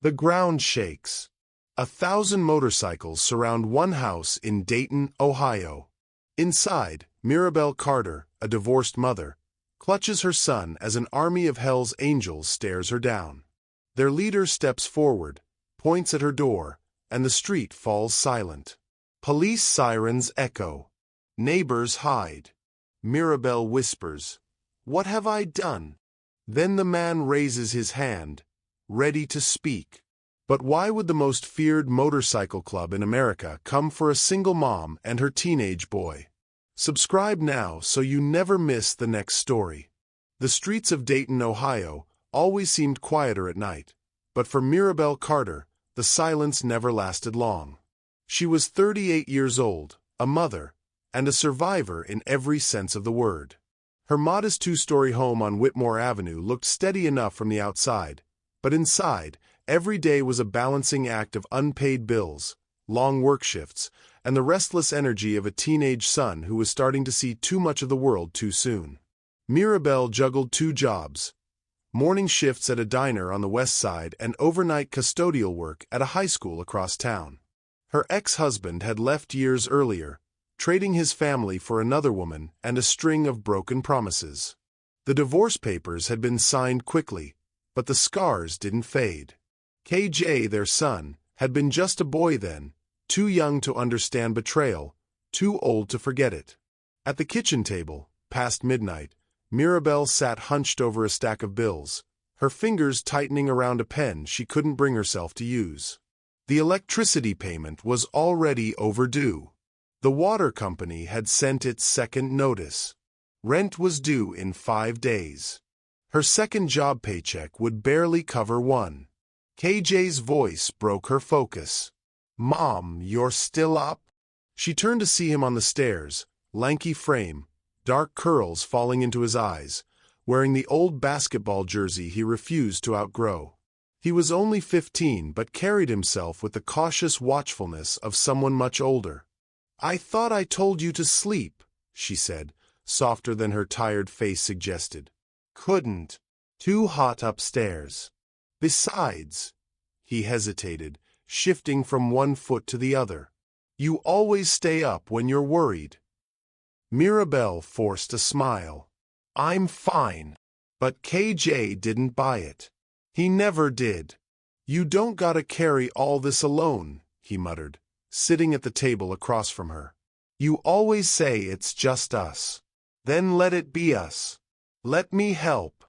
The ground shakes. 1,000 motorcycles surround one house in Dayton, Ohio. Inside, Mirabelle Carter, a divorced mother, clutches her son as an army of hell's angels stares her down. Their leader steps forward, points at her door, and the street falls silent. Police sirens echo. Neighbors hide. Mirabelle whispers, "What have I done?" Then the man raises his hand, ready to speak. But why would the most feared motorcycle club in America come for a single mom and her teenage boy? Subscribe now so you never miss the next story. The streets of Dayton, Ohio, always seemed quieter at night, but for Mirabelle Carter, the silence never lasted long. She was 38 years old, a mother, and a survivor in every sense of the word. Her modest two-story home on Whitmore Avenue looked steady enough from the outside, but inside, every day was a balancing act of unpaid bills, long work shifts, and the restless energy of a teenage son who was starting to see too much of the world too soon. Mirabelle juggled 2 jobs: morning shifts at a diner on the west side and overnight custodial work at a high school across town. Her ex-husband had left years earlier, trading his family for another woman and a string of broken promises. The divorce papers had been signed quickly, but the scars didn't fade. KJ, their son, had been just a boy then, too young to understand betrayal, too old to forget it. At the kitchen table, past midnight, Mirabelle sat hunched over a stack of bills, her fingers tightening around a pen she couldn't bring herself to use. The electricity payment was already overdue. The water company had sent its second notice. Rent was due in 5 days. Her second job paycheck would barely cover one. KJ's voice broke her focus. "Mom, you're still up?" She turned to see him on the stairs, lanky frame, dark curls falling into his eyes, wearing the old basketball jersey he refused to outgrow. He was only 15 but carried himself with the cautious watchfulness of someone much older. "I thought I told you to sleep," she said, softer than her tired face suggested. "Couldn't. Too hot upstairs. Besides," he hesitated, shifting from one foot to the other, "you always stay up when you're worried." Mirabelle forced a smile. "I'm fine." But KJ didn't buy it. He never did. "You don't gotta carry all this alone," he muttered, sitting at the table across from her. "You always say it's just us. Then let it be us. Let me help."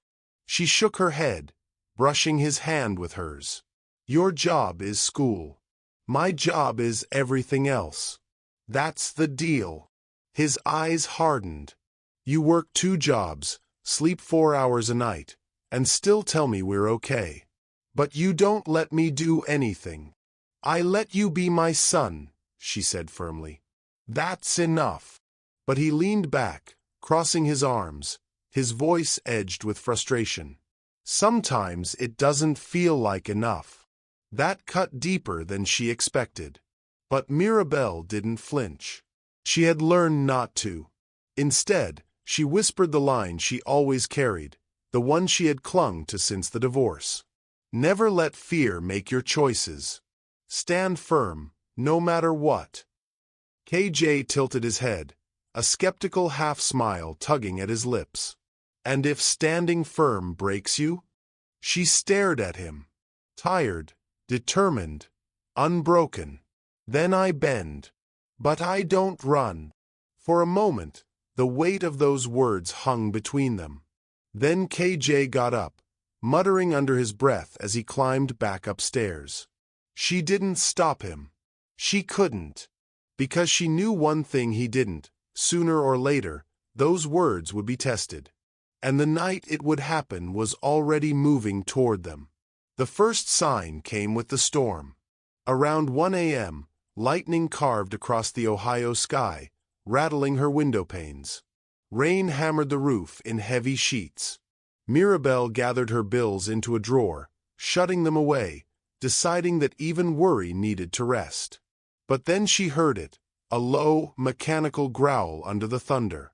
She shook her head, brushing his hand with hers. "Your job is school. My job is everything else. That's the deal." His eyes hardened. "You work 2 jobs, sleep 4 hours a night, and still tell me we're okay. But you don't let me do anything." "I let you be my son," she said firmly. "That's enough." But he leaned back, crossing his arms, his voice edged with frustration. "Sometimes it doesn't feel like enough." That cut deeper than she expected. But Mirabelle didn't flinch. She had learned not to. Instead, she whispered the line she always carried, the one she had clung to since the divorce. "Never let fear make your choices. Stand firm, no matter what." KJ tilted his head, a skeptical half-smile tugging at his lips. "And if standing firm breaks you?" She stared at him. "Tired, determined, unbroken. Then I bend. But I don't run." For a moment, the weight of those words hung between them. Then KJ got up, muttering under his breath as he climbed back upstairs. She didn't stop him. She couldn't. Because she knew one thing he didn't: sooner or later, those words would be tested. And the night it would happen was already moving toward them. The first sign came with the storm. Around 1 a.m., lightning carved across the Ohio sky, rattling her window panes. Rain hammered the roof in heavy sheets. Mirabelle gathered her bills into a drawer, shutting them away, deciding that even worry needed to rest. But then she heard it, a low, mechanical growl under the thunder.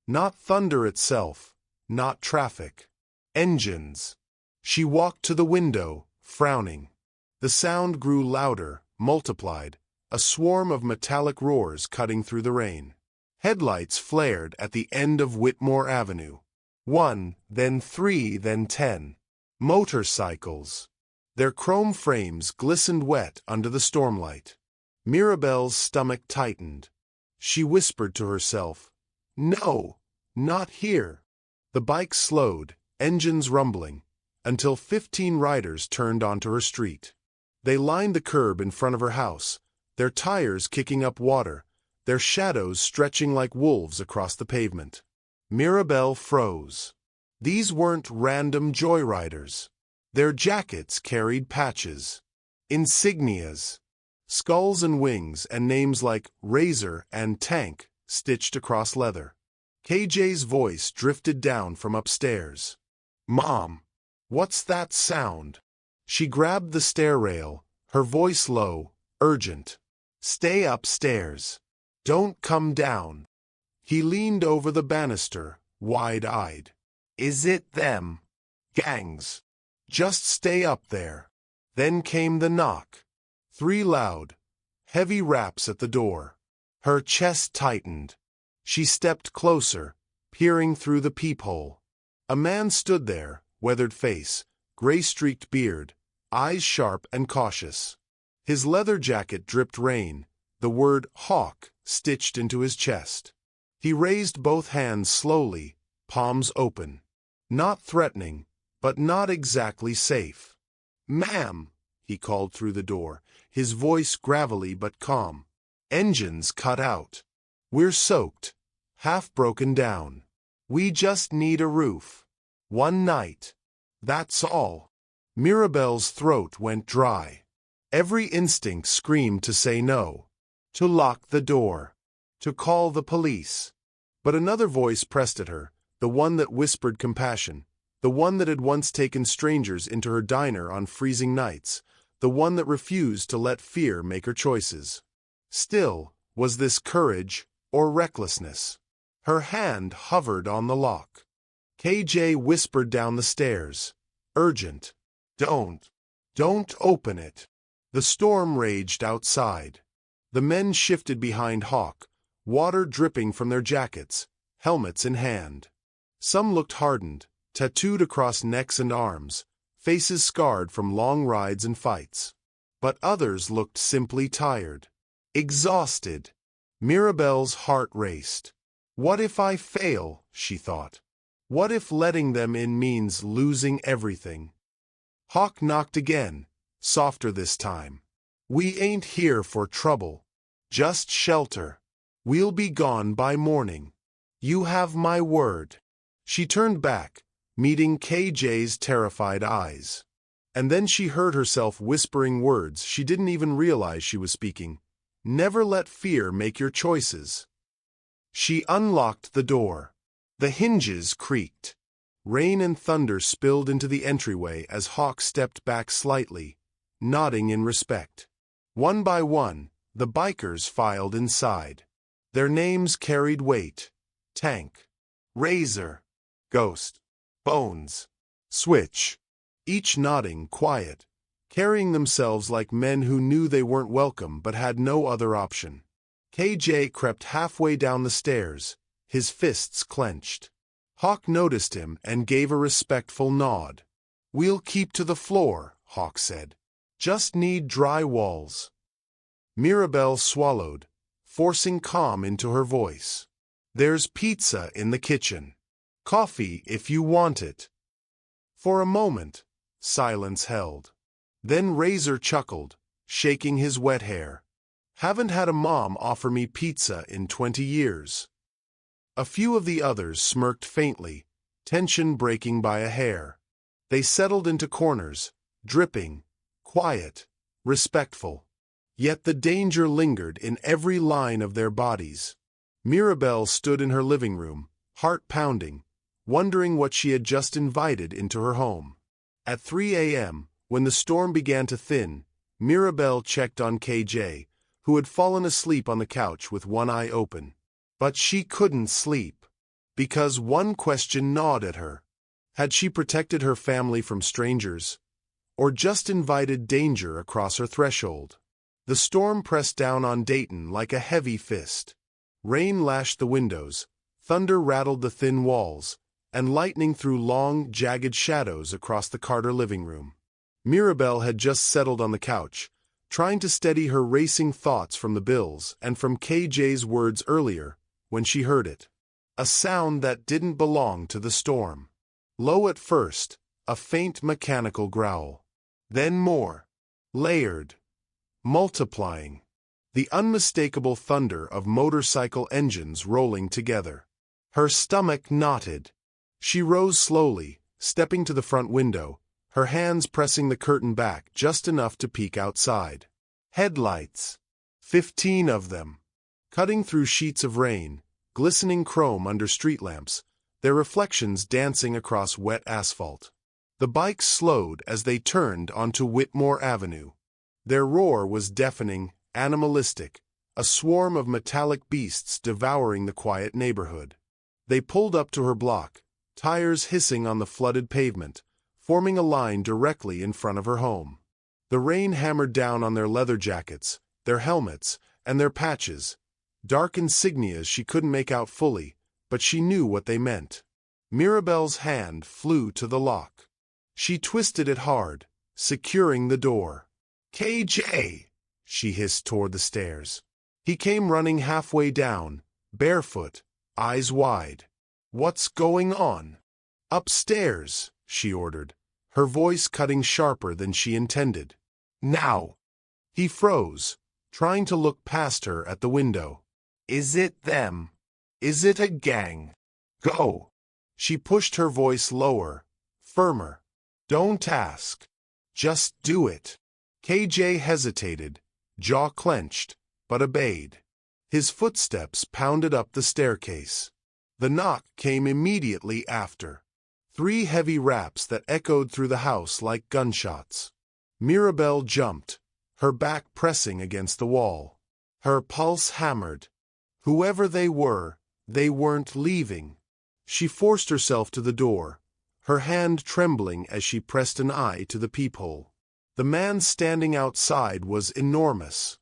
Not thunder itself, not traffic. Engines. She walked to the window, frowning. The sound grew louder, multiplied, a swarm of metallic roars cutting through the rain. Headlights flared at the end of Whitmore Avenue. 1, then 3, then 10. Motorcycles. Their chrome frames glistened wet under the stormlight. Mirabelle's stomach tightened. She whispered to herself, "No, not here." The bike slowed, engines rumbling, until 15 riders turned onto her street. They lined the curb in front of her house, their tires kicking up water, their shadows stretching like wolves across the pavement. Mirabelle froze. These weren't random joyriders. Their jackets carried patches, insignias, skulls and wings, and names like Razor and Tank stitched across leather. KJ's voice drifted down from upstairs. "Mom, what's that sound?" She grabbed the stair rail, her voice low, urgent. "Stay upstairs. Don't come down." He leaned over the banister, wide-eyed. "Is it them? Gangs. Just stay up there." Then came the knock. 3 loud, heavy raps at the door. Her chest tightened. She stepped closer, peering through the peephole. A man stood there, weathered face, gray-streaked beard, eyes sharp and cautious. His leather jacket dripped rain, the word "Hawk" stitched into his chest. He raised both hands slowly, palms open. Not threatening, but not exactly safe. "Ma'am," he called through the door, his voice gravelly but calm. "Engines cut out. We're soaked, half broken down. We just need a roof. One night. That's all." Mirabelle's throat went dry. Every instinct screamed to say no, to lock the door, to call the police. But another voice pressed at her, the one that whispered compassion, the one that had once taken strangers into her diner on freezing nights, the one that refused to let fear make her choices. Still, was this courage or recklessness? Her hand hovered on the lock. KJ whispered down the stairs, urgent. Don't open it." The storm raged outside. The men shifted behind Hawk, water dripping from their jackets, helmets in hand. Some looked hardened, tattooed across necks and arms, faces scarred from long rides and fights. But others looked simply tired, exhausted. Mirabelle's heart raced. What if I fail, she thought. What if letting them in means losing everything? Hawk knocked again, softer this time. "We ain't here for trouble. Just shelter. We'll be gone by morning. You have my word." She turned back, meeting KJ's terrified eyes. And then she heard herself whispering words she didn't even realize she was speaking. "Never let fear make your choices." She unlocked the door. The hinges creaked. Rain and thunder spilled into the entryway as Hawk stepped back slightly, nodding in respect. One by one, the bikers filed inside. Their names carried weight. Tank, Razor, Ghost, Bones, Switch. Each nodding, quiet, carrying themselves like men who knew they weren't welcome but had no other option. KJ crept halfway down the stairs, his fists clenched. Hawk noticed him and gave a respectful nod. "We'll keep to the floor," Hawk said. "Just need dry walls." Mirabelle swallowed, forcing calm into her voice. "There's pizza in the kitchen. Coffee if you want it." For a moment, silence held. Then Razor chuckled, shaking his wet hair. "Haven't had a mom offer me pizza in 20 years. A few of the others smirked faintly, tension breaking by a hair. They settled into corners, dripping, quiet, respectful. Yet the danger lingered in every line of their bodies. Mirabelle stood in her living room, heart pounding, wondering what she had just invited into her home. At 3 a.m., when the storm began to thin, Mirabelle checked on KJ, who had fallen asleep on the couch with one eye open. But she couldn't sleep, because one question gnawed at her. Had she protected her family from strangers? or just invited danger across her threshold. The storm pressed down on Dayton like a heavy fist. Rain lashed the windows, thunder rattled the thin walls, and lightning threw long, jagged shadows across the Carter living room. Mirabelle had just settled on the couch, trying to steady her racing thoughts from the bills and from KJ's words earlier, when she heard it. A sound that didn't belong to the storm. Low at first, a faint mechanical growl. Then more. Layered. Multiplying. The unmistakable thunder of motorcycle engines rolling together. Her stomach knotted. She rose slowly, stepping to the front window, her hands pressing the curtain back just enough to peek outside. Headlights. 15 of them. Cutting through sheets of rain, glistening chrome under street lamps, their reflections dancing across wet asphalt. The bikes slowed as they turned onto Whitmore Avenue. Their roar was deafening, animalistic, a swarm of metallic beasts devouring the quiet neighborhood. They pulled up to her block, tires hissing on the flooded pavement, forming a line directly in front of her home. The rain hammered down on their leather jackets, their helmets, and their patches, dark insignias she couldn't make out fully, but she knew what they meant. Mirabelle's hand flew to the lock. She twisted it hard, securing the door. "KJ!" she hissed toward the stairs. He came running halfway down, barefoot, eyes wide. "What's going on?" "Upstairs," she ordered, her voice cutting sharper than she intended. "Now!" He froze, trying to look past her at the window. "Is it them? Is it a gang? Go!" She pushed her voice lower, firmer. "Don't ask. Just do it." KJ hesitated, jaw clenched, but obeyed. His footsteps pounded up the staircase. The knock came immediately after. 3 heavy raps that echoed through the house like gunshots. Mirabelle jumped, her back pressing against the wall. Her pulse hammered. Whoever they weren't leaving. She forced herself to the door, her hand trembling as she pressed an eye to the peephole. The man standing outside was enormous.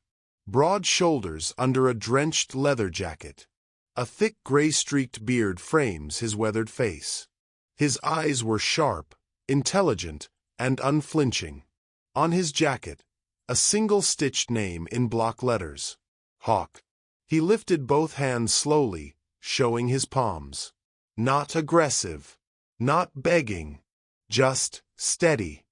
Broad shoulders under a drenched leather jacket. A thick gray-streaked beard frames his weathered face. His eyes were sharp, intelligent, and unflinching. On his jacket, a single-stitched name in block letters. Hawk. He lifted both hands slowly, showing his palms. Not aggressive. Not begging. Just steady.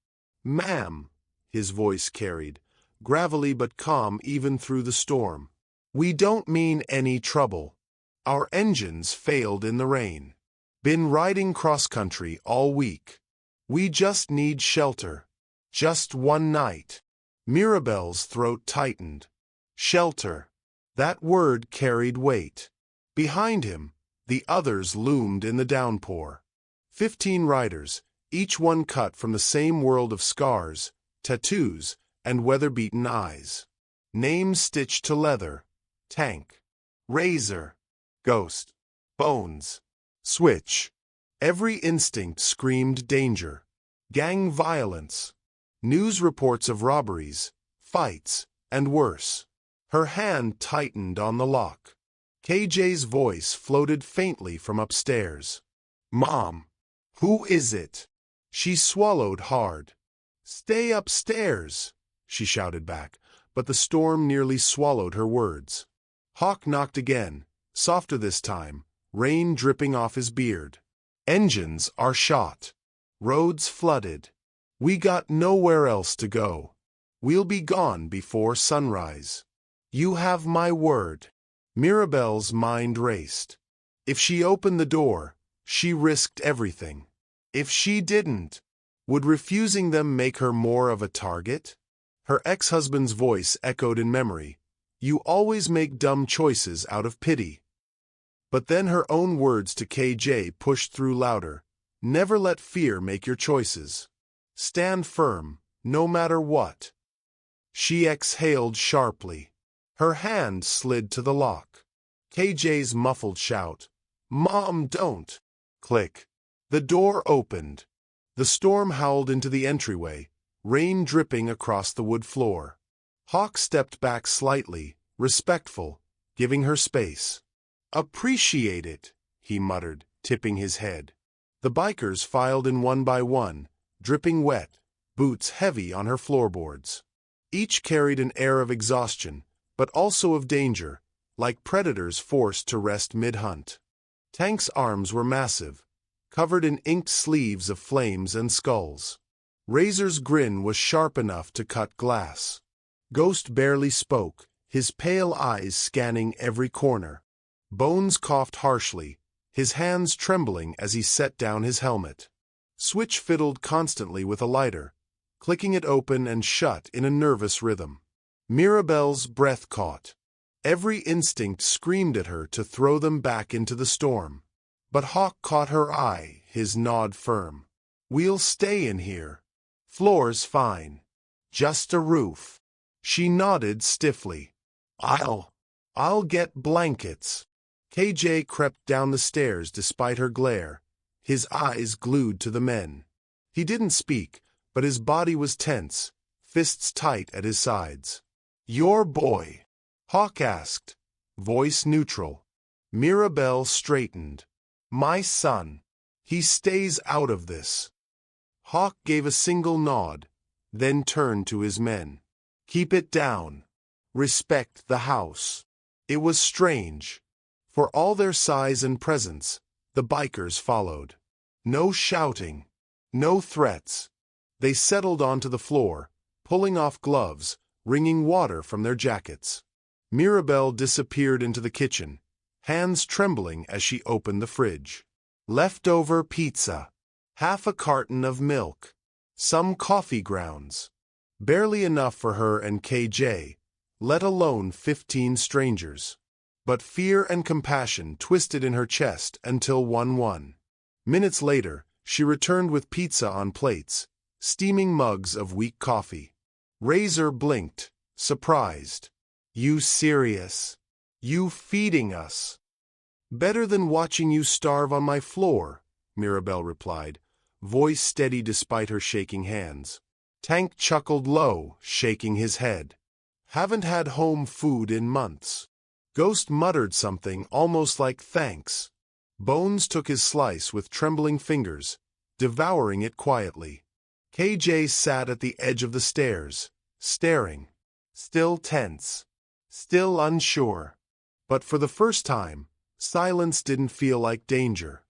"Ma'am," his voice carried, gravelly but calm even through the storm. "We don't mean any trouble. Our engines failed in the rain. Been riding cross-country all week. We just need shelter. Just one night." Mirabelle's throat tightened. Shelter. That word carried weight. Behind him, the others loomed in the downpour. 15 riders, each one cut from the same world of scars, tattoos, and weather-beaten eyes. Names stitched to leather. Tank. Razor. Ghost. Bones. Switch. Every instinct screamed danger. Gang violence. News reports of robberies, fights, and worse. Her hand tightened on the lock. KJ's voice floated faintly from upstairs. "Mom, who is it?" She swallowed hard. "Stay upstairs," she shouted back, but the storm nearly swallowed her words. Hawk knocked again, softer this time, rain dripping off his beard. "Engines are shot. Roads flooded. We got nowhere else to go. We'll be gone before sunrise. You have my word." Mirabelle's mind raced. If she opened the door, she risked everything. If she didn't, would refusing them make her more of a target? Her ex-husband's voice echoed in memory. "You always make dumb choices out of pity." But then her own words to KJ pushed through louder. "Never let fear make your choices. Stand firm, no matter what." She exhaled sharply. Her hand slid to the lock. KJ's muffled shout, "Mom, don't!" Click. The door opened. The storm howled into the entryway, rain dripping across the wood floor. Hawk stepped back slightly, respectful, giving her space. "Appreciate it," he muttered, tipping his head. The bikers filed in one by one, dripping wet, boots heavy on her floorboards. Each carried an air of exhaustion, but also of danger, like predators forced to rest mid-hunt. Tank's arms were massive, covered in inked sleeves of flames and skulls. Razor's grin was sharp enough to cut glass. Ghost barely spoke, his pale eyes scanning every corner. Bones coughed harshly, his hands trembling as he set down his helmet. Switch fiddled constantly with a lighter, clicking it open and shut in a nervous rhythm. Mirabelle's breath caught. Every instinct screamed at her to throw them back into the storm. But Hawk caught her eye, his nod firm. "We'll stay in here. Floor's fine. Just a roof." She nodded stiffly. I'll get blankets." KJ crept down the stairs despite her glare, his eyes glued to the men. He didn't speak, but his body was tense, fists tight at his sides. "Your boy?" Hawk asked, voice neutral. Mirabelle straightened. "My son. He stays out of this." Hawk gave a single nod, then turned to his men. "Keep it down. Respect the house." It was strange. For all their size and presence, the bikers followed. No shouting, no threats. They settled onto the floor, pulling off gloves, wringing water from their jackets. Mirabelle disappeared into the kitchen, hands trembling as she opened the fridge. Leftover pizza, half a carton of milk, some coffee grounds. Barely enough for her and KJ, let alone 15 strangers. But fear and compassion twisted in her chest until 1-1. Minutes later, she returned with pizza on plates, steaming mugs of weak coffee. Razor blinked, surprised. "You serious? You feeding us?" "Better than watching you starve on my floor," Mirabelle replied, voice steady despite her shaking hands. Tank chuckled low, shaking his head. "Haven't had home food in months." Ghost muttered something almost like thanks. Bones took his slice with trembling fingers, devouring it quietly. KJ sat at the edge of the stairs, staring, still tense, still unsure. But for the first time, silence didn't feel like danger.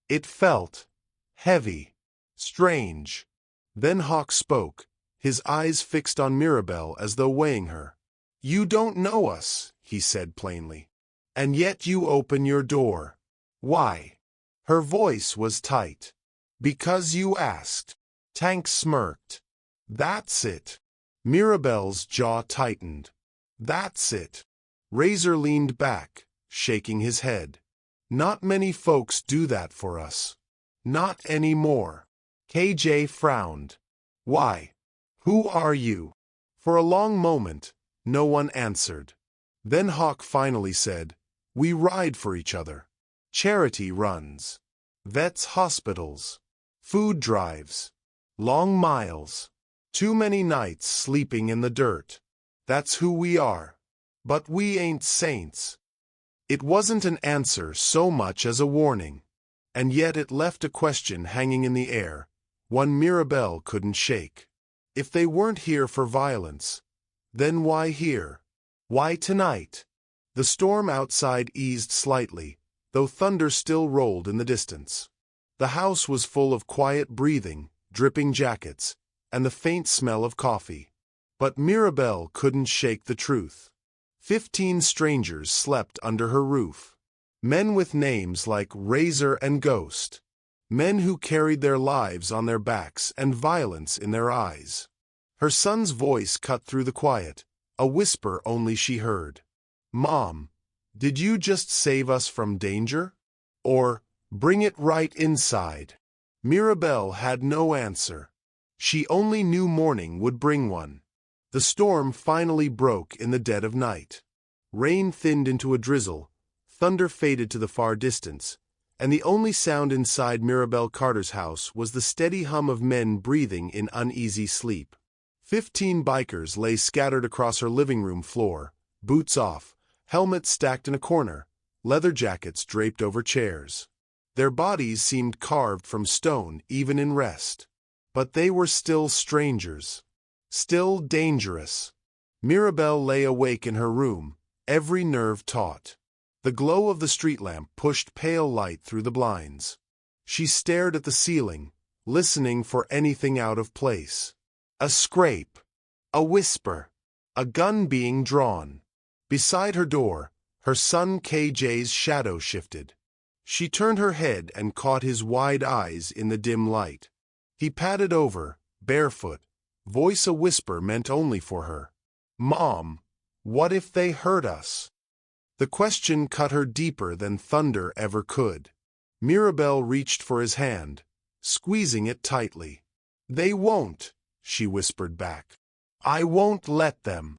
It felt heavy, strange. Then Hawk spoke, his eyes fixed on Mirabelle as though weighing her. "You don't know us," he said plainly. "And yet you open your door. Why?" Her voice was tight. "Because you asked." Tank smirked. "That's it." Mirabelle's jaw tightened. "That's it." Razor leaned back, shaking his head. "Not many folks do that for us. Not anymore." KJ frowned. "Why? Who are you?" For a long moment, no one answered. Then Hawk finally said, "We ride for each other. Charity runs. Vets hospitals. Food drives. Long miles. Too many nights sleeping in the dirt. That's who we are. But we ain't saints." It wasn't an answer so much as a warning. And yet it left a question hanging in the air, one Mirabelle couldn't shake. If they weren't here for violence, then why here? Why tonight? The storm outside eased slightly, though thunder still rolled in the distance. The house was full of quiet breathing, dripping jackets, and the faint smell of coffee. But Mirabelle couldn't shake the truth. 15 strangers slept under her roof. Men with names like Razor and Ghost. Men who carried their lives on their backs and violence in their eyes. Her son's voice cut through the quiet, a whisper only she heard. "Mom, did you just save us from danger? Or bring it right inside?" Mirabelle had no answer. She only knew morning would bring one. The storm finally broke in the dead of night. Rain thinned into a drizzle, thunder faded to the far distance, and the only sound inside Mirabelle Carter's house was the steady hum of men breathing in uneasy sleep. 15 bikers lay scattered across her living room floor, boots off, helmets stacked in a corner, leather jackets draped over chairs. Their bodies seemed carved from stone even in rest. But they were still strangers. Still dangerous. Mirabelle lay awake in her room, every nerve taut. The glow of the street lamp pushed pale light through the blinds. She stared at the ceiling, listening for anything out of place. A scrape. A whisper. A gun being drawn. Beside her door, her son KJ's shadow shifted. She turned her head and caught his wide eyes in the dim light. He padded over, barefoot, voice a whisper meant only for her. "Mom, what if they hurt us?" The question cut her deeper than thunder ever could. Mirabelle reached for his hand, squeezing it tightly. "They won't," she whispered back. "I won't let them."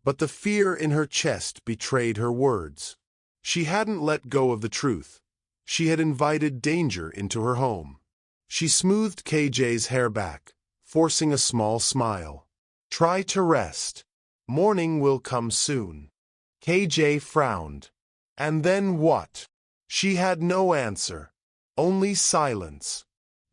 But the fear in her chest betrayed her words. She hadn't let go of the truth. She had invited danger into her home. She smoothed KJ's hair back, forcing a small smile. "Try to rest. Morning will come soon." KJ frowned. And then what? She had no answer. Only silence.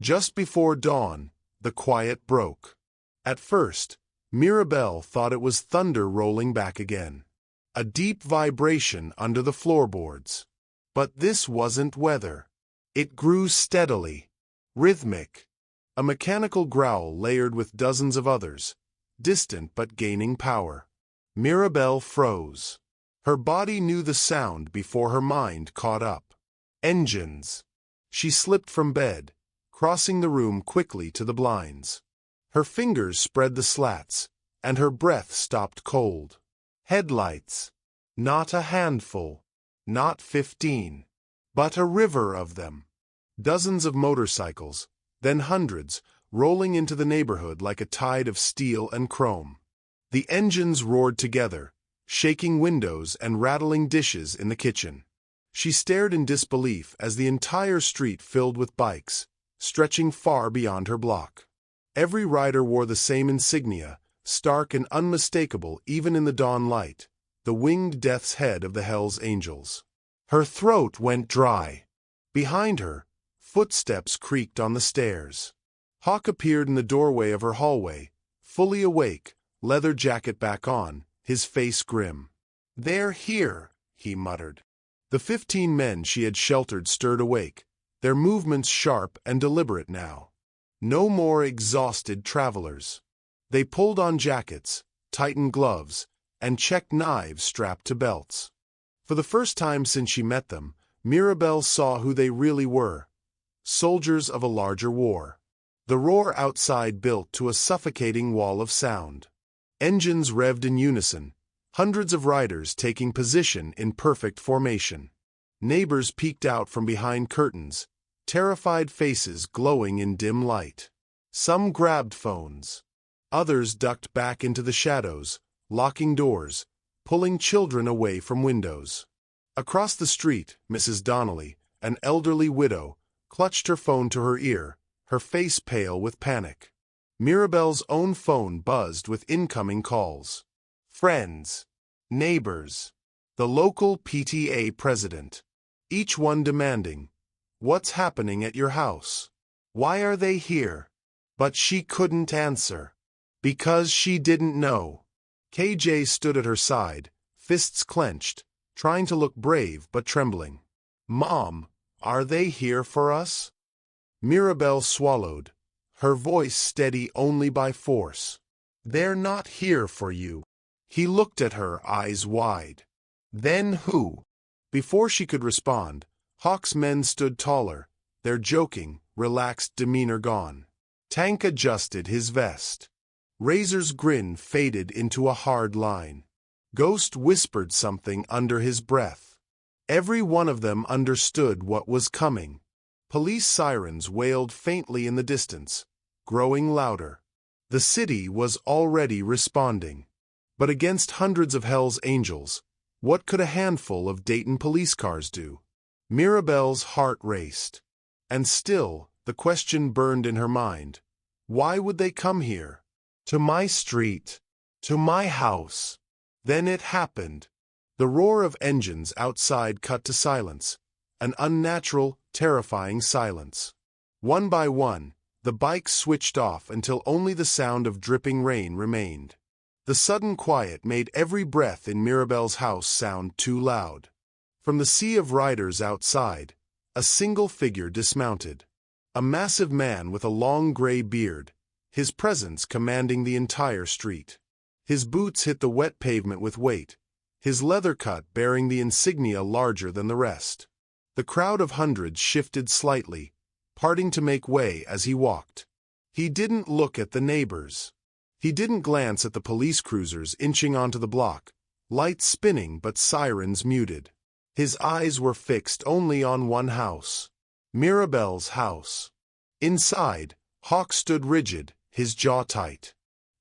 Just before dawn, the quiet broke. At first, Mirabelle thought it was thunder rolling back again. A deep vibration under the floorboards. But this wasn't weather. It grew steadily. Rhythmic. A mechanical growl layered with dozens of others, distant but gaining power. Mirabelle froze. Her body knew the sound before her mind caught up. Engines. She slipped from bed, crossing the room quickly to the blinds. Her fingers spread the slats, and her breath stopped cold. Headlights. Not a handful. Not 15. But a river of them. Dozens of motorcycles, then hundreds, rolling into the neighborhood like a tide of steel and chrome. The engines roared together, shaking windows and rattling dishes in the kitchen. She stared in disbelief as the entire street filled with bikes, stretching far beyond her block. Every rider wore the same insignia, stark and unmistakable even in the dawn light, the winged death's head of the Hells Angels. Her throat went dry. Behind her, footsteps creaked on the stairs. Hawk appeared in the doorway of her hallway, fully awake, leather jacket back on, his face grim. "They're here," he muttered. The 15 men she had sheltered stirred awake, their movements sharp and deliberate now. No more exhausted travelers. They pulled on jackets, tightened gloves, and checked knives strapped to belts. For the first time since she met them, Mirabelle saw who they really were. Soldiers of a larger war. The roar outside built to a suffocating wall of sound. Engines revved in unison, hundreds of riders taking position in perfect formation. Neighbors peeked out from behind curtains, terrified faces glowing in dim light. Some grabbed phones. Others ducked back into the shadows, locking doors, pulling children away from windows. Across the street, Mrs. Donnelly, an elderly widow, clutched her phone to her ear, her face pale with panic. Mirabelle's own phone buzzed with incoming calls. Friends, neighbors, the local PTA president, each one demanding, "What's happening at your house? Why are they here?" But she couldn't answer. Because she didn't know. KJ stood at her side, fists clenched, trying to look brave but trembling. "Mom, are they here for us?" Mirabelle swallowed, her voice steady only by force. "They're not here for you." He looked at her, eyes wide. "Then who?" Before she could respond, Hawk's men stood taller, their joking, relaxed demeanor gone. Tank adjusted his vest. Razor's grin faded into a hard line. Ghost whispered something under his breath. Every one of them understood what was coming. Police sirens wailed faintly in the distance, growing louder. The city was already responding. But against hundreds of Hell's Angels, what could a handful of Dayton police cars do? Mirabelle's heart raced. And still, the question burned in her mind. Why would they come here? To my street. To my house. Then it happened. The roar of engines outside cut to silence. An unnatural, terrifying silence. One by one, the bikes switched off until only the sound of dripping rain remained. The sudden quiet made every breath in Mirabelle's house sound too loud. From the sea of riders outside, a single figure dismounted. A massive man with a long gray beard, his presence commanding the entire street. His boots hit the wet pavement with weight, his leather cut bearing the insignia larger than the rest. The crowd of hundreds shifted slightly, parting to make way as he walked. He didn't look at the neighbors. He didn't glance at the police cruisers inching onto the block, lights spinning but sirens muted. His eyes were fixed only on one house. Mirabelle's house. Inside, Hawk stood rigid, his jaw tight.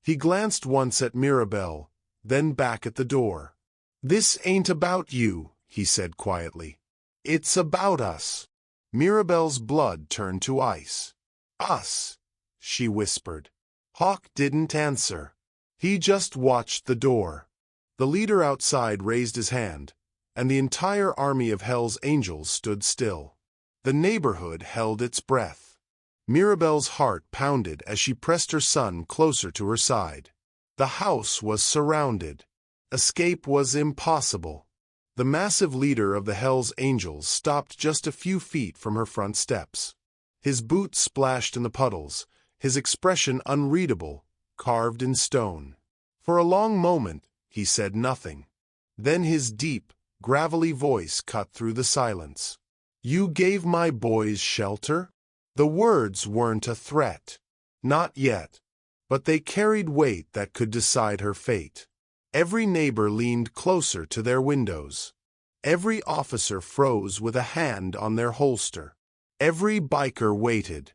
He glanced once at Mirabelle, then back at the door. "This ain't about you," he said quietly. "It's about us." Mirabelle's blood turned to ice. "Us," she whispered. Hawk didn't answer. He just watched the door. The leader outside raised his hand, and the entire army of Hell's Angels stood still. The neighborhood held its breath. Mirabelle's heart pounded as she pressed her son closer to her side. The house was surrounded. Escape was impossible. The massive leader of the Hell's Angels stopped just a few feet from her front steps. His boots splashed in the puddles, his expression unreadable, carved in stone. For a long moment, he said nothing. Then his deep, gravelly voice cut through the silence. "You gave my boys shelter?" The words weren't a threat. Not yet. But they carried weight that could decide her fate. Every neighbor leaned closer to their windows. Every officer froze with a hand on their holster. Every biker waited.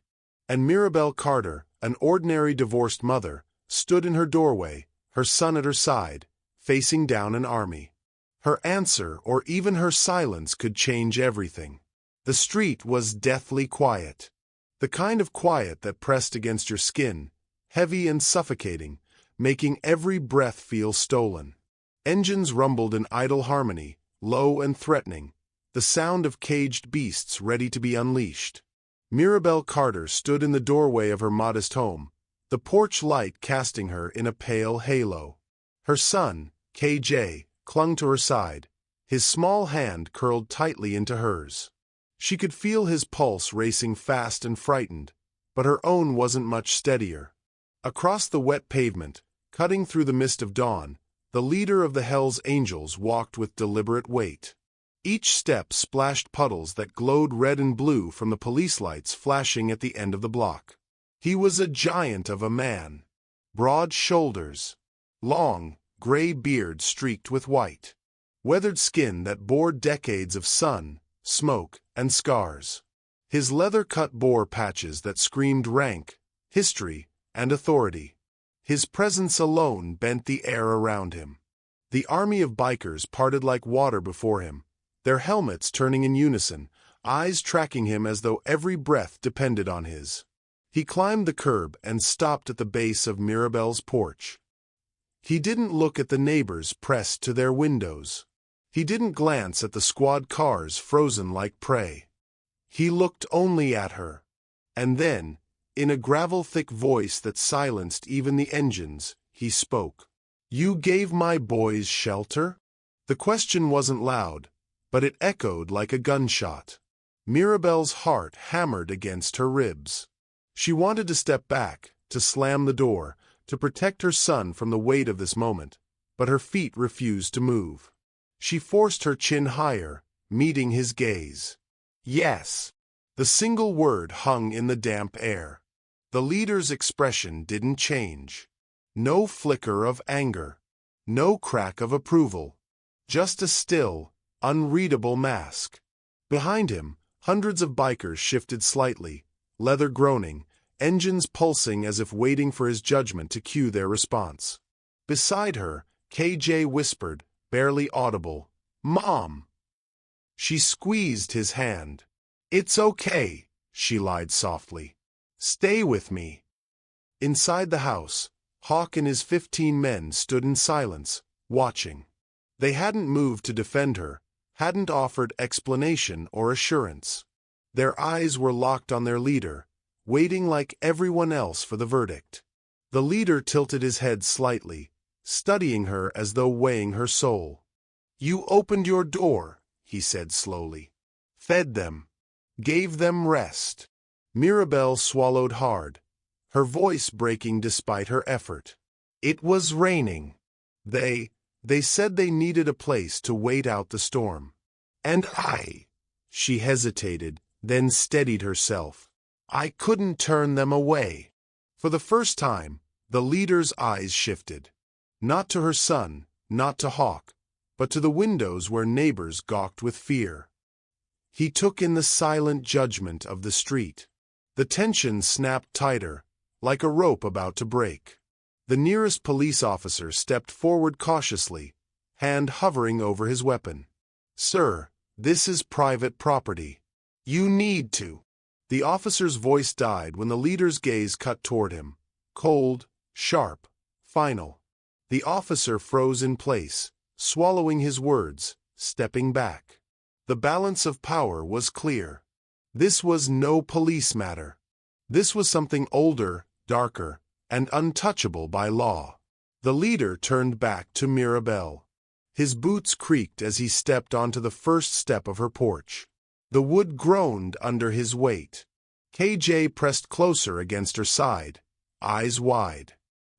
And Mirabelle Carter, an ordinary divorced mother, stood in her doorway, her son at her side, facing down an army. Her answer or even her silence could change everything. The street was deathly quiet. The kind of quiet that pressed against your skin, heavy and suffocating, making every breath feel stolen. Engines rumbled in idle harmony, low and threatening, the sound of caged beasts ready to be unleashed. Mirabelle Carter stood in the doorway of her modest home, the porch light casting her in a pale halo. Her son, KJ, clung to her side, his small hand curled tightly into hers. She could feel his pulse racing fast and frightened, but her own wasn't much steadier. Across the wet pavement, cutting through the mist of dawn, the leader of the Hell's Angels walked with deliberate weight. Each step splashed puddles that glowed red and blue from the police lights flashing at the end of the block. He was a giant of a man. Broad shoulders. Long, gray beard streaked with white. Weathered skin that bore decades of sun, smoke, and scars. His leather cut bore patches that screamed rank, history, and authority. His presence alone bent the air around him. The army of bikers parted like water before him, their helmets turning in unison, eyes tracking him as though every breath depended on his. He climbed the curb and stopped at the base of Mirabelle's porch. He didn't look at the neighbors pressed to their windows. He didn't glance at the squad cars frozen like prey. He looked only at her. And then, in a gravel-thick voice that silenced even the engines, he spoke. "You gave my boys shelter?" The question wasn't loud, but it echoed like a gunshot. Mirabelle's heart hammered against her ribs. She wanted to step back, to slam the door, to protect her son from the weight of this moment, but her feet refused to move. She forced her chin higher, meeting his gaze. Yes. The single word hung in the damp air. The leader's expression didn't change. No flicker of anger. No crack of approval. Just a still, unreadable mask. Behind him, hundreds of bikers shifted slightly, leather groaning, engines pulsing as if waiting for his judgment to cue their response. Beside her, KJ whispered, barely audible, "Mom." She squeezed his hand. "It's okay," she lied softly. "Stay with me." Inside the house, Hawk and his 15 men stood in silence, watching. They hadn't moved to defend her, hadn't offered explanation or assurance. Their eyes were locked on their leader, waiting like everyone else for the verdict. The leader tilted his head slightly, studying her as though weighing her soul. "You opened your door," he said slowly. "Fed them. Gave them rest." Mirabelle swallowed hard, her voice breaking despite her effort. "It was raining. They said they needed a place to wait out the storm. And she hesitated, then steadied herself. "I couldn't turn them away." For the first time, the leader's eyes shifted. Not to her son, not to Hawk, but to the windows where neighbors gawked with fear. He took in the silent judgment of the street. The tension snapped tighter, like a rope about to break. The nearest police officer stepped forward cautiously, hand hovering over his weapon. "Sir, this is private property. You need to." The officer's voice died when the leader's gaze cut toward him, cold, sharp, final. The officer froze in place, swallowing his words, stepping back. The balance of power was clear. This was no police matter. This was something older, darker, and untouchable by law. The leader turned back to Mirabelle. His boots creaked as he stepped onto the first step of her porch. The wood groaned under his weight. KJ pressed closer against her side, eyes wide.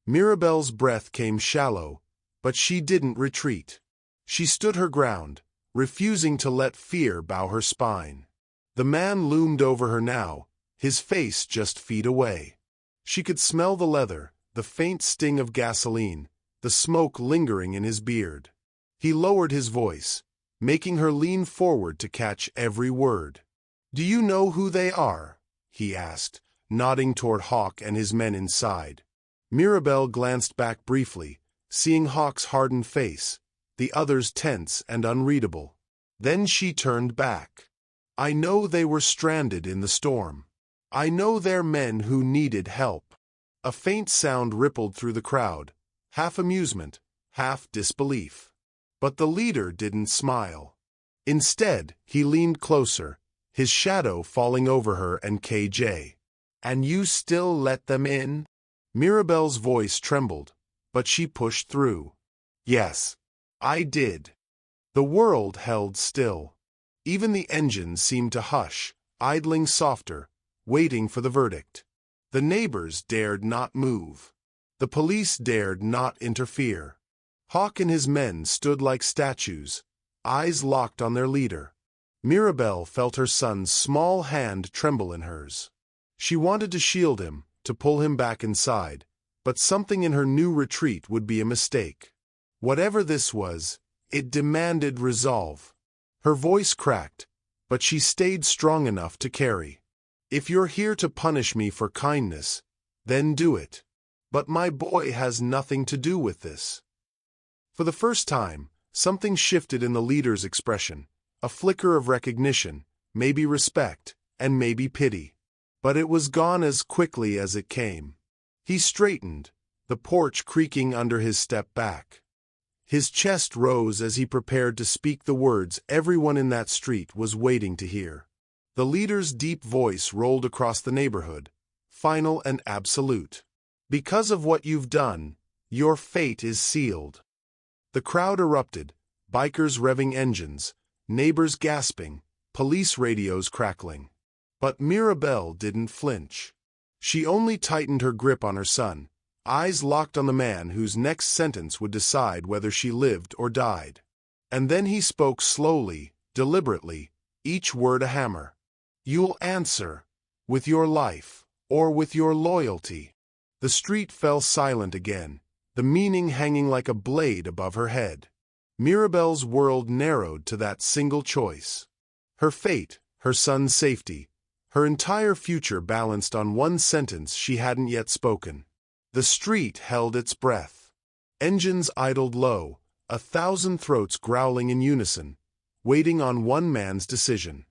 Mirabelle's breath came shallow, but she didn't retreat. She stood her ground, refusing to let fear bow her spine. The man loomed over her now, his face just feet away. She could smell the leather, the faint sting of gasoline, the smoke lingering in his beard. He lowered his voice, making her lean forward to catch every word. "Do you know who they are?" he asked, nodding toward Hawk and his men inside. Mirabelle glanced back briefly, seeing Hawk's hardened face, the others tense and unreadable. Then she turned back. "I know they were stranded in the storm. I know they're men who needed help." A faint sound rippled through the crowd, half amusement, half disbelief. But the leader didn't smile. Instead, he leaned closer, his shadow falling over her and KJ. "And you still let them in?" Mirabelle's voice trembled, but she pushed through. "Yes, I did." The world held still. Even the engines seemed to hush, idling softer, waiting for the verdict. The neighbors dared not move. The police dared not interfere. Hawk and his men stood like statues, eyes locked on their leader. Mirabelle felt her son's small hand tremble in hers. She wanted to shield him, to pull him back inside, but something in her new retreat would be a mistake. Whatever this was, it demanded resolve. Her voice cracked, but she stayed strong enough to carry. "If you're here to punish me for kindness, then do it. But my boy has nothing to do with this." For the first time, something shifted in the leader's expression, a flicker of recognition, maybe respect, and maybe pity. But it was gone as quickly as it came. He straightened, the porch creaking under his step back. His chest rose as he prepared to speak the words everyone in that street was waiting to hear. The leader's deep voice rolled across the neighborhood, final and absolute. "Because of what you've done, your fate is sealed." The crowd erupted, bikers revving engines, neighbors gasping, police radios crackling. But Mirabelle didn't flinch. She only tightened her grip on her son, eyes locked on the man whose next sentence would decide whether she lived or died. And then he spoke slowly, deliberately, each word a hammer. "You'll answer, with your life, or with your loyalty." The street fell silent again, the meaning hanging like a blade above her head. Mirabelle's world narrowed to that single choice. Her fate, her son's safety, her entire future balanced on one sentence she hadn't yet spoken. The street held its breath. Engines idled low, 1,000 throats growling in unison, waiting on one man's decision.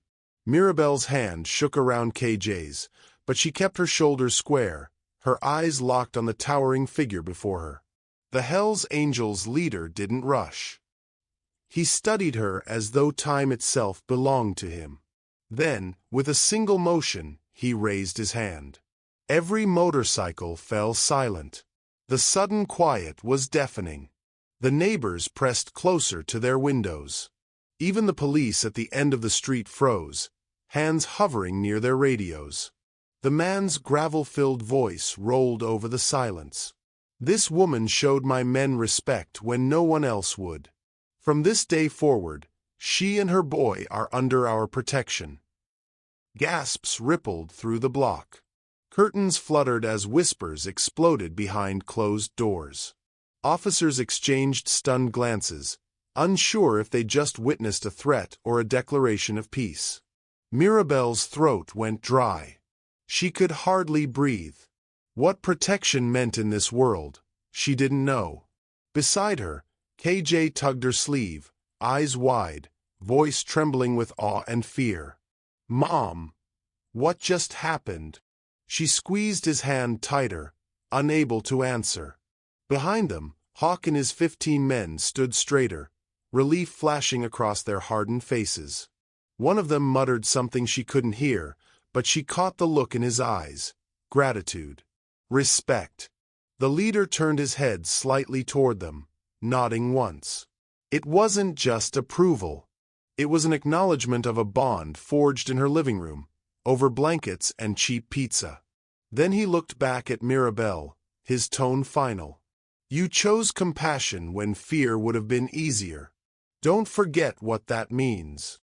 Mirabelle's hand shook around KJ's, but she kept her shoulders square, her eyes locked on the towering figure before her. The Hells Angels leader didn't rush. He studied her as though time itself belonged to him. Then, with a single motion, he raised his hand. Every motorcycle fell silent. The sudden quiet was deafening. The neighbors pressed closer to their windows. Even the police at the end of the street froze, hands hovering near their radios. The man's gravel-filled voice rolled over the silence. "This woman showed my men respect when no one else would. From this day forward, she and her boy are under our protection." Gasps rippled through the block. Curtains fluttered as whispers exploded behind closed doors. Officers exchanged stunned glances, unsure if they just witnessed a threat or a declaration of peace. Mirabelle's throat went dry. She could hardly breathe. What protection meant in this world, she didn't know. Beside her, KJ tugged her sleeve, eyes wide, voice trembling with awe and fear. "Mom, what just happened?" She squeezed his hand tighter, unable to answer. Behind them, Hawk and his 15 men stood straighter, relief flashing across their hardened faces. One of them muttered something she couldn't hear, but she caught the look in his eyes. Gratitude. Respect. The leader turned his head slightly toward them, nodding once. It wasn't just approval. It was an acknowledgement of a bond forged in her living room, over blankets and cheap pizza. Then he looked back at Mirabelle, his tone final. "You chose compassion when fear would have been easier. Don't forget what that means."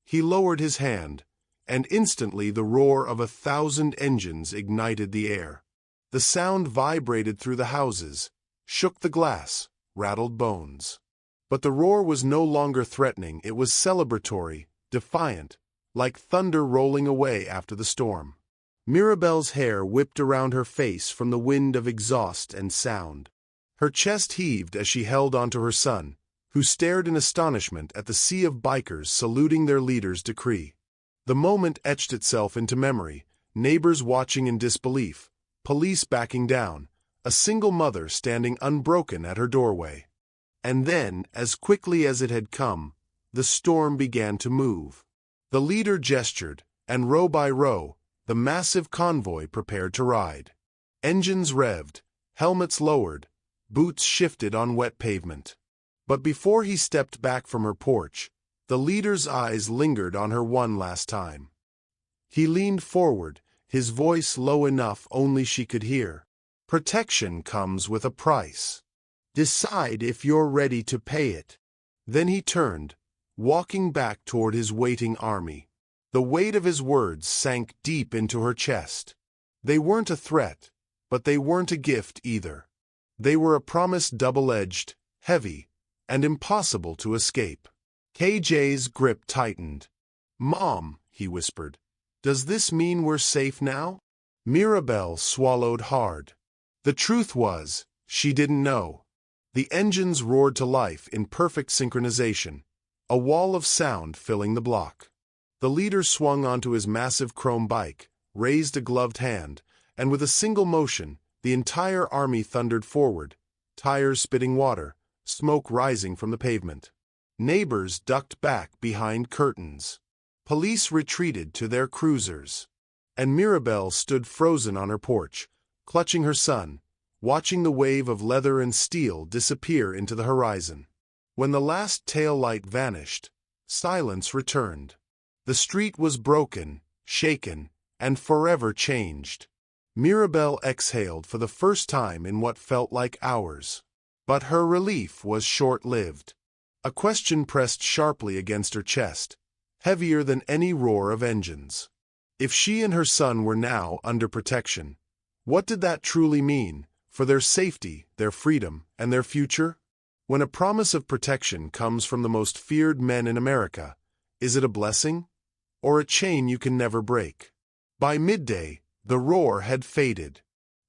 He lowered his hand, and instantly the roar of 1,000 engines ignited the air. The sound vibrated through the houses, shook the glass, rattled bones. But the roar was no longer threatening, it was celebratory, defiant, like thunder rolling away after the storm. Mirabelle's hair whipped around her face from the wind of exhaust and sound. Her chest heaved as she held onto her son, who stared in astonishment at the sea of bikers saluting their leader's decree. The moment etched itself into memory, neighbors watching in disbelief, police backing down, a single mother standing unbroken at her doorway. And then, as quickly as it had come, the storm began to move. The leader gestured, and row by row, the massive convoy prepared to ride. Engines revved, helmets lowered, boots shifted on wet pavement. But before he stepped back from her porch, the leader's eyes lingered on her one last time. He leaned forward, his voice low enough only she could hear. "Protection comes with a price. Decide if you're ready to pay it." Then he turned, walking back toward his waiting army. The weight of his words sank deep into her chest. They weren't a threat, but they weren't a gift either. They were a promise double-edged, heavy, and impossible to escape. KJ's grip tightened. "Mom," he whispered, "does this mean we're safe now?" Mirabelle swallowed hard. The truth was, she didn't know. The engines roared to life in perfect synchronization, a wall of sound filling the block. The leader swung onto his massive chrome bike, raised a gloved hand, and with a single motion, the entire army thundered forward, tires spitting water, smoke rising from the pavement. Neighbors ducked back behind curtains. Police retreated to their cruisers. And Mirabelle stood frozen on her porch, clutching her son, watching the wave of leather and steel disappear into the horizon. When the last tail light vanished, silence returned. The street was broken, shaken, and forever changed. Mirabelle exhaled for the first time in what felt like hours. But her relief was short-lived. A question pressed sharply against her chest, heavier than any roar of engines. If she and her son were now under protection, what did that truly mean for their safety, their freedom, and their future? When a promise of protection comes from the most feared men in America, is it a blessing or a chain you can never break? By midday, the roar had faded.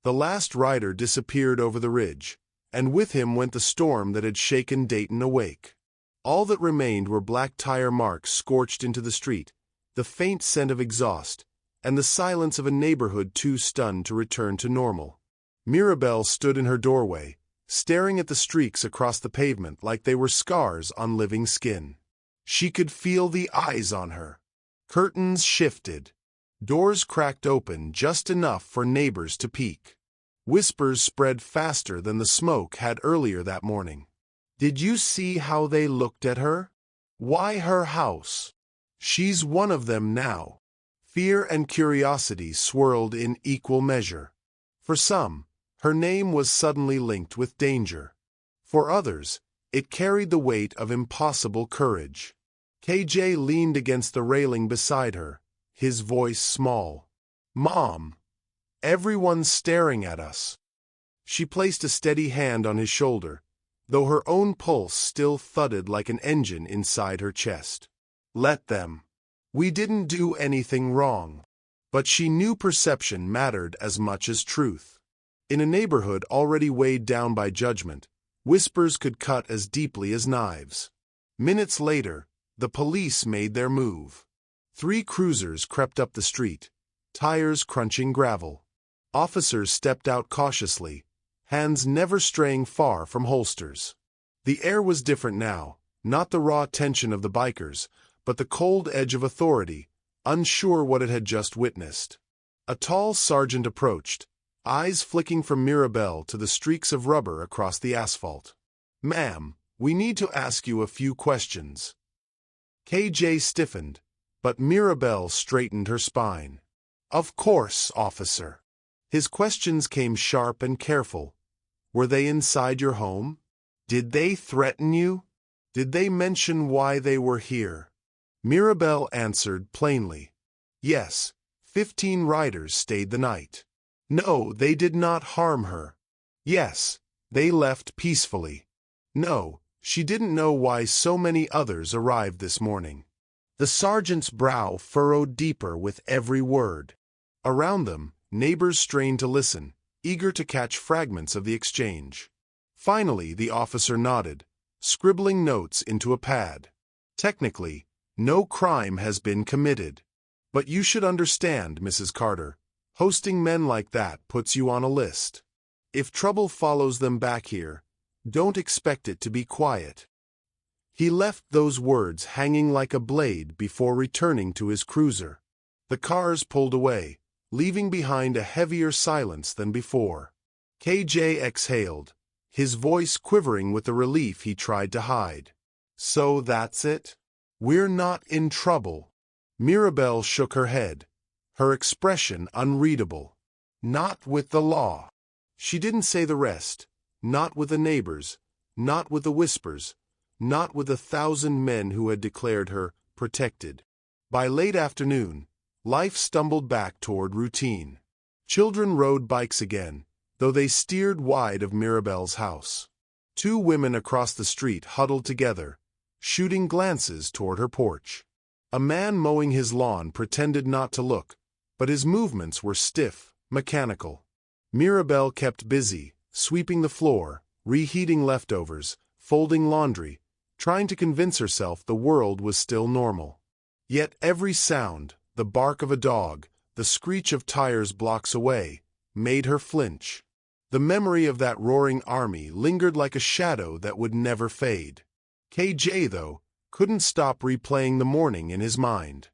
The last rider disappeared over the ridge, and with him went the storm that had shaken Dayton awake. All that remained were black tire marks scorched into the street, the faint scent of exhaust, and the silence of a neighborhood too stunned to return to normal. Mirabelle stood in her doorway, staring at the streaks across the pavement like they were scars on living skin. She could feel the eyes on her. Curtains shifted. Doors cracked open just enough for neighbors to peek. Whispers spread faster than the smoke had earlier that morning. Did you see how they looked at her? Why her house? She's one of them now. Fear and curiosity swirled in equal measure. For some, her name was suddenly linked with danger. For others, it carried the weight of impossible courage. KJ leaned against the railing beside her, his voice small. "Mom, everyone's staring at us." She placed a steady hand on his shoulder, though her own pulse still thudded like an engine inside her chest. "Let them. We didn't do anything wrong." But she knew perception mattered as much as truth. In a neighborhood already weighed down by judgment, whispers could cut as deeply as knives. Minutes later, the police made their move. 3 cruisers crept up the street, tires crunching gravel. Officers stepped out cautiously, hands never straying far from holsters. The air was different now, not the raw tension of the bikers, but the cold edge of authority, unsure what it had just witnessed. A tall sergeant approached, eyes flicking from Mirabelle to the streaks of rubber across the asphalt. "Ma'am, we need to ask you a few questions." KJ stiffened, but Mirabelle straightened her spine. "Of course, officer." His questions came sharp and careful. "Were they inside your home? Did they threaten you? Did they mention why they were here?" Mirabelle answered plainly. "Yes, 15 riders stayed the night." "No, they did not harm her." "Yes, they left peacefully." "No, she didn't know why so many others arrived this morning." The sergeant's brow furrowed deeper with every word. Around them, neighbors strained to listen, eager to catch fragments of the exchange. Finally, the officer nodded, scribbling notes into a pad. "Technically, no crime has been committed. But you should understand, Mrs. Carter, hosting men like that puts you on a list. If trouble follows them back here, don't expect it to be quiet." He left those words hanging like a blade before returning to his cruiser. The cars pulled away, leaving behind a heavier silence than before. KJ exhaled, his voice quivering with the relief he tried to hide. "So that's it? We're not in trouble." Mirabelle shook her head, her expression unreadable. "Not with the law." She didn't say the rest. Not with the neighbors, not with the whispers, not with 1,000 men who had declared her protected. By late afternoon, life stumbled back toward routine. Children rode bikes again, though they steered wide of Mirabelle's house. 2 women across the street huddled together, shooting glances toward her porch. A man mowing his lawn pretended not to look, but his movements were stiff, mechanical. Mirabelle kept busy, sweeping the floor, reheating leftovers, folding laundry, trying to convince herself the world was still normal. Yet every sound, the bark of a dog, the screech of tires blocks away, made her flinch. The memory of that roaring army lingered like a shadow that would never fade. KJ, though, couldn't stop replaying the morning in his mind.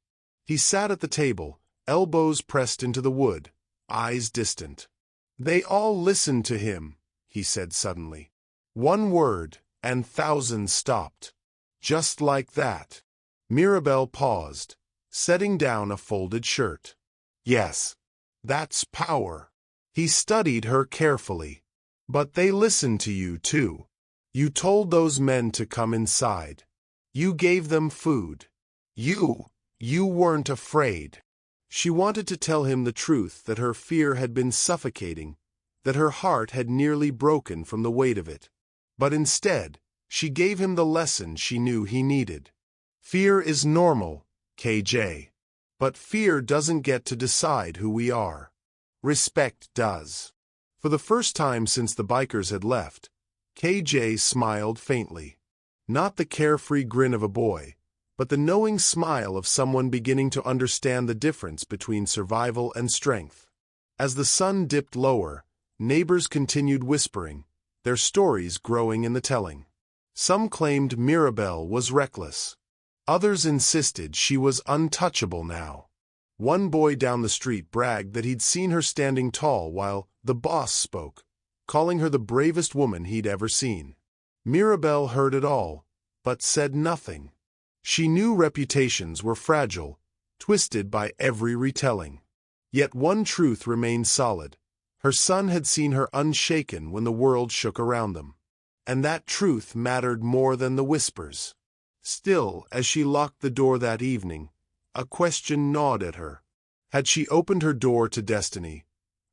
He sat at the table, elbows pressed into the wood, eyes distant. "They all listened to him," he said suddenly. "One word, and thousands stopped. Just like that." Mirabelle paused, setting down a folded shirt. "Yes, that's power." He studied her carefully. "But they listened to you, too. You told those men to come inside. You gave them food. You weren't afraid." She wanted to tell him the truth, that her fear had been suffocating, that her heart had nearly broken from the weight of it. But instead, she gave him the lesson she knew he needed. Fear is normal, KJ. But fear doesn't get to decide who we are. Respect does. For the first time since the bikers had left, KJ smiled faintly. Not the carefree grin of a boy, but the knowing smile of someone beginning to understand the difference between survival and strength. As the sun dipped lower, neighbors continued whispering, their stories growing in the telling. Some claimed Mirabelle was reckless. Others insisted she was untouchable now. One boy down the street bragged that he'd seen her standing tall while the boss spoke, calling her the bravest woman he'd ever seen. Mirabelle heard it all, but said nothing. She knew reputations were fragile, twisted by every retelling. Yet one truth remained solid. Her son had seen her unshaken when the world shook around them. And that truth mattered more than the whispers. Still, as she locked the door that evening, a question gnawed at her. Had she opened her door to destiny,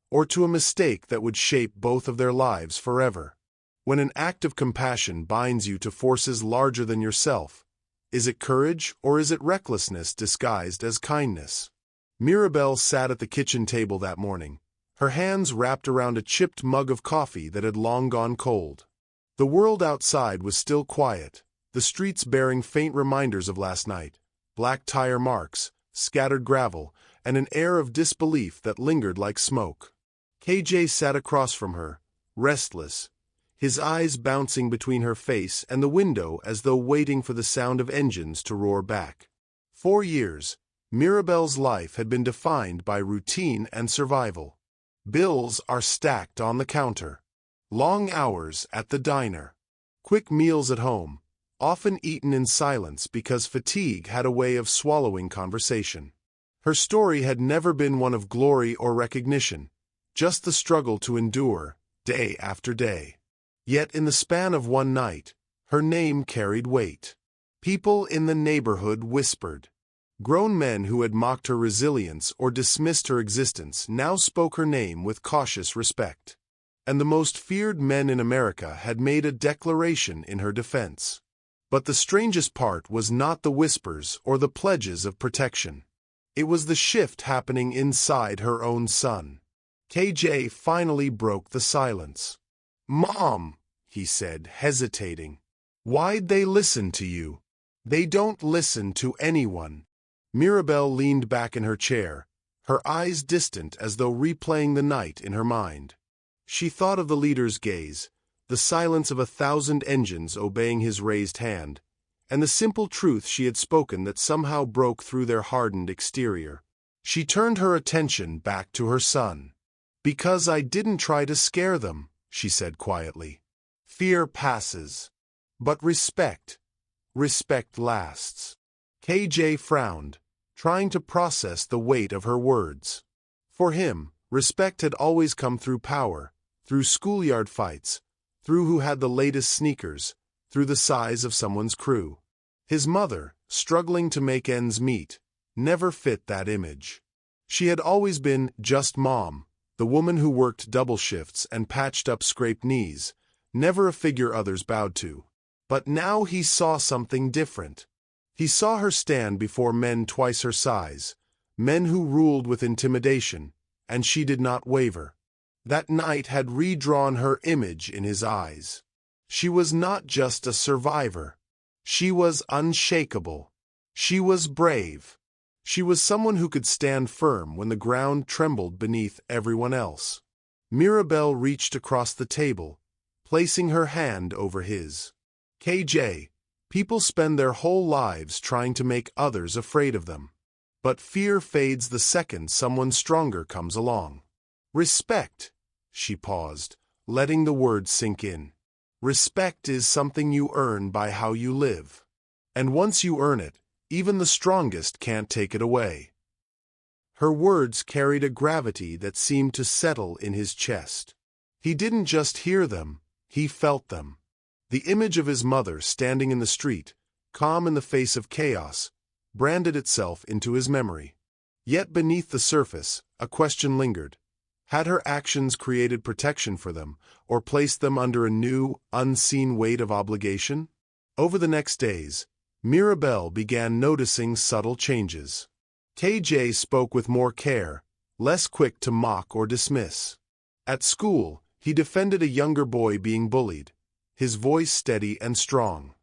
or to a mistake that would shape both of their lives forever? When an act of compassion binds you to forces larger than yourself, is it courage or is it recklessness disguised as kindness? Mirabelle sat at the kitchen table that morning, her hands wrapped around a chipped mug of coffee that had long gone cold. The world outside was still quiet, the streets bearing faint reminders of last night, black tire marks, scattered gravel, and an air of disbelief that lingered like smoke. KJ sat across from her, restless, his eyes bouncing between her face and the window as though waiting for the sound of engines to roar back. 4 years, Mirabelle's life had been defined by routine and survival. Bills are stacked on the counter. Long hours at the diner. Quick meals at home, often eaten in silence because fatigue had a way of swallowing conversation. Her story had never been one of glory or recognition, just the struggle to endure, day after day. Yet in the span of one night, her name carried weight. People in the neighborhood whispered. Grown men who had mocked her resilience or dismissed her existence now spoke her name with cautious respect. And the most feared men in America had made a declaration in her defense. But the strangest part was not the whispers or the pledges of protection. It was the shift happening inside her own son. KJ finally broke the silence. "Mom," he said, hesitating. "Why'd they listen to you? They don't listen to anyone." Mirabelle leaned back in her chair, her eyes distant as though replaying the night in her mind. She thought of the leader's gaze, the silence of 1,000 engines obeying his raised hand, and the simple truth she had spoken that somehow broke through their hardened exterior. She turned her attention back to her son. "Because I didn't try to scare them," she said quietly. "Fear passes. But respect lasts." KJ frowned, trying to process the weight of her words. For him, respect had always come through power, through schoolyard fights, through who had the latest sneakers, through the size of someone's crew. His mother, struggling to make ends meet, never fit that image. She had always been just mom, the woman who worked double shifts and patched up scraped knees, never a figure others bowed to. But now he saw something different. He saw her stand before men twice her size, men who ruled with intimidation, and she did not waver. That night had redrawn her image in his eyes. She was not just a survivor. She was unshakable. She was brave. She was someone who could stand firm when the ground trembled beneath everyone else. Mirabelle reached across the table, placing her hand over his. "KJ, people spend their whole lives trying to make others afraid of them. But fear fades the second someone stronger comes along. Respect." She paused, letting the words sink in. "Respect is something you earn by how you live. And once you earn it, even the strongest can't take it away." Her words carried a gravity that seemed to settle in his chest. He didn't just hear them, he felt them. The image of his mother standing in the street, calm in the face of chaos, branded itself into his memory. Yet beneath the surface, a question lingered. Had her actions created protection for them, or placed them under a new, unseen weight of obligation? Over the next days, Mirabelle began noticing subtle changes. KJ spoke with more care, less quick to mock or dismiss. At school, he defended a younger boy being bullied, his voice steady and strong.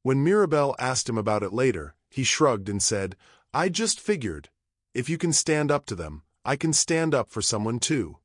When Mirabelle asked him about it later, He shrugged and said, "I just figured, if you can stand up to them, I can stand up for someone too."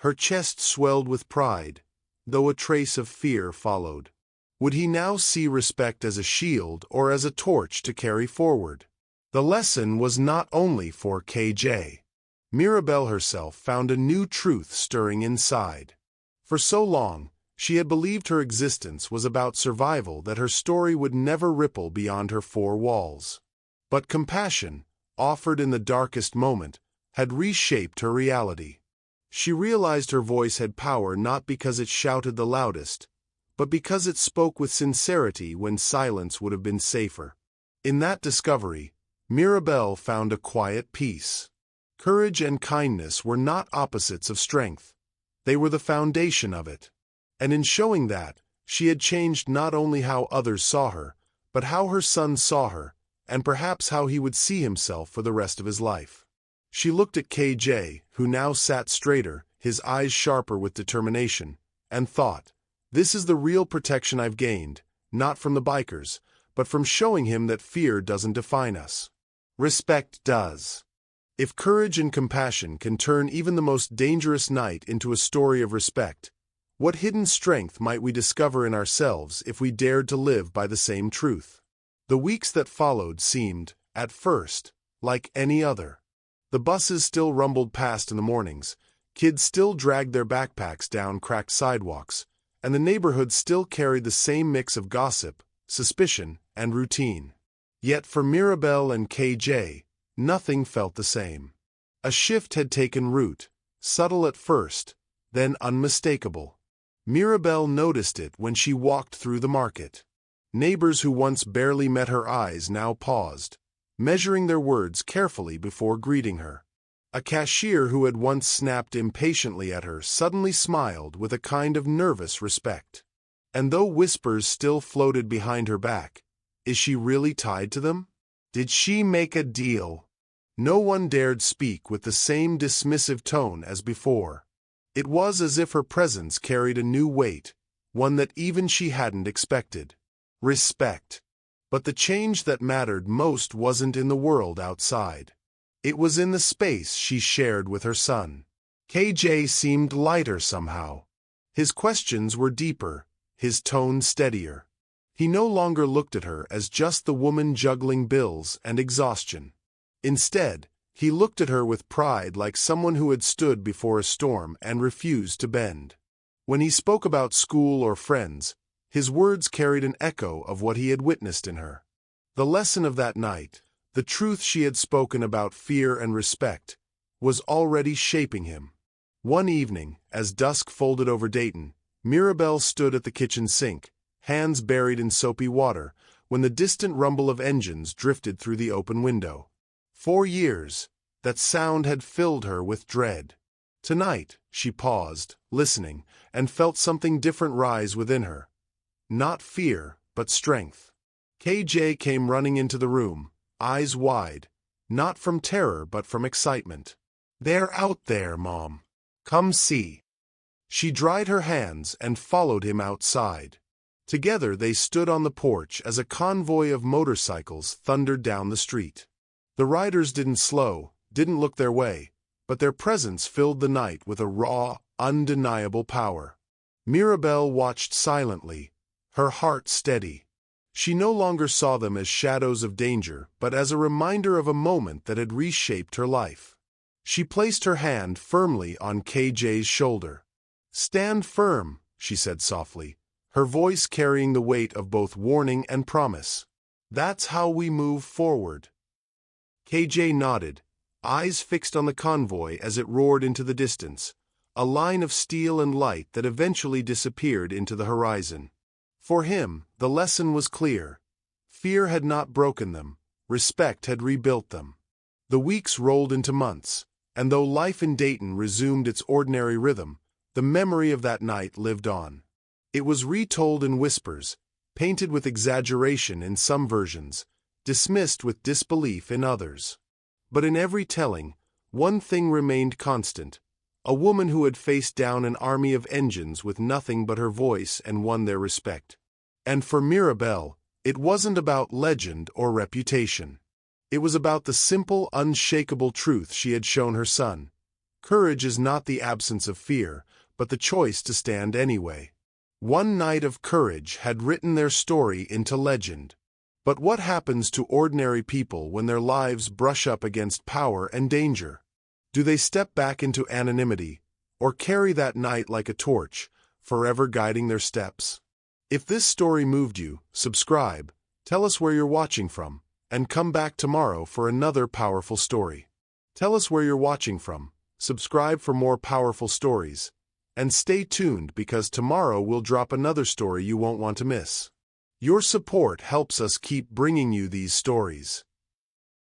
Her chest swelled with pride, though a trace of fear followed. Would he now see respect as a shield or as a torch to carry forward? The lesson was not only for KJ. Mirabelle herself found a new truth stirring inside. For so long, she had believed her existence was about survival, that her story would never ripple beyond her four walls. But compassion, offered in the darkest moment, had reshaped her reality. She realized her voice had power not because it shouted the loudest, but because it spoke with sincerity when silence would have been safer. In that discovery, Mirabelle found a quiet peace. Courage and kindness were not opposites of strength. They were the foundation of it. And in showing that, she had changed not only how others saw her, but how her son saw her, and perhaps how he would see himself for the rest of his life. She looked at KJ, who now sat straighter, his eyes sharper with determination, and thought, "This is the real protection I've gained, not from the bikers, but from showing him that fear doesn't define us. Respect does." If courage and compassion can turn even the most dangerous night into a story of respect, what hidden strength might we discover in ourselves if we dared to live by the same truth? The weeks that followed seemed, at first, like any other. The buses still rumbled past in the mornings, kids still dragged their backpacks down cracked sidewalks, and the neighborhood still carried the same mix of gossip, suspicion, and routine. Yet for Mirabelle and KJ, nothing felt the same. A shift had taken root, subtle at first, then unmistakable. Mirabelle noticed it when she walked through the market. Neighbors who once barely met her eyes now paused, measuring their words carefully before greeting her. A cashier who had once snapped impatiently at her suddenly smiled with a kind of nervous respect. And though whispers still floated behind her back, is she really tied to them? Did she make a deal? No one dared speak with the same dismissive tone as before. It was as if her presence carried a new weight, one that even she hadn't expected. Respect. But the change that mattered most wasn't in the world outside. It was in the space she shared with her son. KJ seemed lighter somehow. His questions were deeper, his tone steadier. He no longer looked at her as just the woman juggling bills and exhaustion. Instead, he looked at her with pride, like someone who had stood before a storm and refused to bend. When he spoke about school or friends, his words carried an echo of what he had witnessed in her. The lesson of that night, the truth she had spoken about fear and respect, was already shaping him. One evening, as dusk folded over Dayton, Mirabelle stood at the kitchen sink, hands buried in soapy water, when the distant rumble of engines drifted through the open window. For years, that sound had filled her with dread. Tonight, she paused, listening, and felt something different rise within her. Not fear, but strength. KJ came running into the room, eyes wide, not from terror but from excitement. "They're out there, Mom. Come see." She dried her hands and followed him outside. Together they stood on the porch as a convoy of motorcycles thundered down the street. The riders didn't slow, didn't look their way, but their presence filled the night with a raw, undeniable power. Mirabelle watched silently, her heart steady. She no longer saw them as shadows of danger, but as a reminder of a moment that had reshaped her life. She placed her hand firmly on KJ's shoulder. "Stand firm," she said softly, her voice carrying the weight of both warning and promise. "That's how we move forward." KJ nodded, eyes fixed on the convoy as it roared into the distance, a line of steel and light that eventually disappeared into the horizon. For him, the lesson was clear. Fear had not broken them, respect had rebuilt them. The weeks rolled into months, and though life in Dayton resumed its ordinary rhythm, the memory of that night lived on. It was retold in whispers, painted with exaggeration in some versions, dismissed with disbelief in others. But in every telling, one thing remained constant: a woman who had faced down an army of engines with nothing but her voice and won their respect. And for Mirabelle, It wasn't about legend or reputation. It was about the simple, unshakable truth she had shown her son. Courage is not the absence of fear, but the choice to stand anyway. One night of courage had written their story into legend. But what happens to ordinary people when their lives brush up against power and danger? Do they step back into anonymity, or carry that night like a torch, forever guiding their steps? If this story moved you, subscribe, tell us where you're watching from, and come back tomorrow for another powerful story. Tell us where you're watching from, subscribe for more powerful stories, and stay tuned because tomorrow we'll drop another story you won't want to miss. Your support helps us keep bringing you these stories.